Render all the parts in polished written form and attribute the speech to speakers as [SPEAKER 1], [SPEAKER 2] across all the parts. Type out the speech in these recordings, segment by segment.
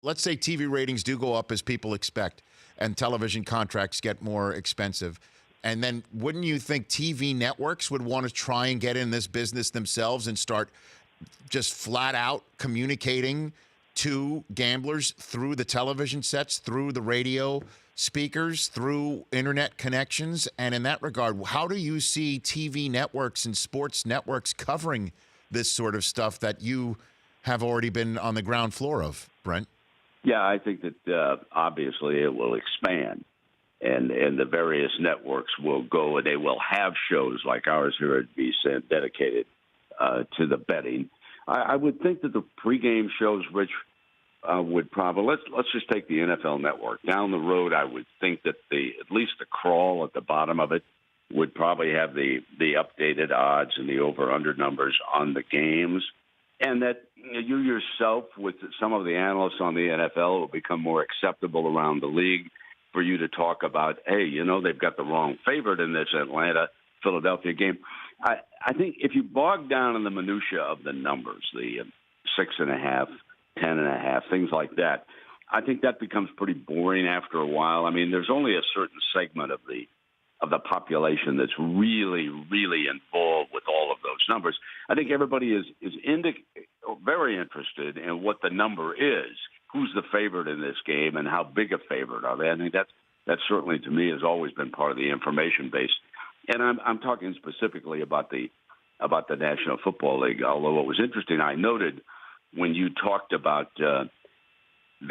[SPEAKER 1] let's say TV ratings do go up as people expect and television contracts get more expensive. And then wouldn't you think TV networks would want to try and get in this business themselves and start just flat out communicating to gamblers through the television sets, through the radio speakers, through internet connections? And in that regard, how do you see TV networks and sports networks covering this sort of stuff that you have already been on the ground floor of, Brent?
[SPEAKER 2] Yeah, I think that obviously it will expand, and the various networks will go and they will have shows like ours here at VSiN dedicated to the betting. I would think that the pregame shows, Rich, would probably let's just take the NFL Network down the road. I would think that at least the crawl at the bottom of it would probably have the updated odds and the over/under numbers on the games. And that you yourself, with some of the analysts on the NFL, will become more acceptable around the league for you to talk about, hey, they've got the wrong favorite in this Atlanta-Philadelphia game. I think if you bog down in the minutia of the numbers, the 6.5, 10.5, things like that, I think that becomes pretty boring after a while. I mean, there's only a certain segment of the population that's really, really involved with all of those numbers. I think everybody is very interested in what the number is, who's the favorite in this game, and how big a favorite are they. I think that certainly, to me, has always been part of the information base. And I'm talking specifically about the National Football League, although what was interesting, I noted when you talked about the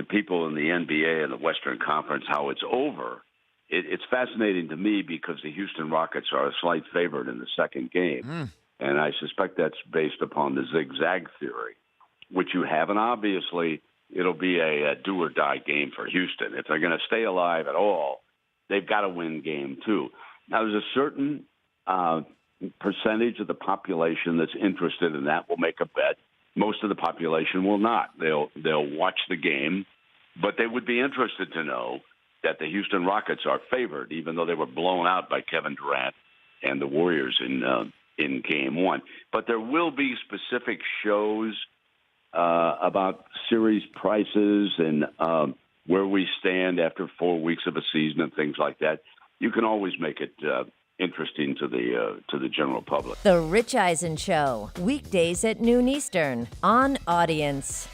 [SPEAKER 2] people in the NBA and the Western Conference, how it's over. It's fascinating to me because the Houston Rockets are a slight favorite in the second game. And I suspect that's based upon the zigzag theory, which you have. And obviously, it'll be a do-or-die game for Houston. If they're going to stay alive at all, they've got to win game two. Now, there's a certain percentage of the population that's interested in that will make a bet. Most of the population will not. They'll watch the game, but they would be interested to know that the Houston Rockets are favored, even though they were blown out by Kevin Durant and the Warriors in Game 1. But there will be specific shows about series prices and where we stand after 4 weeks of a season and things like that. You can always make it interesting to the general public.
[SPEAKER 3] The Rich Eisen Show, weekdays at noon Eastern on Audience.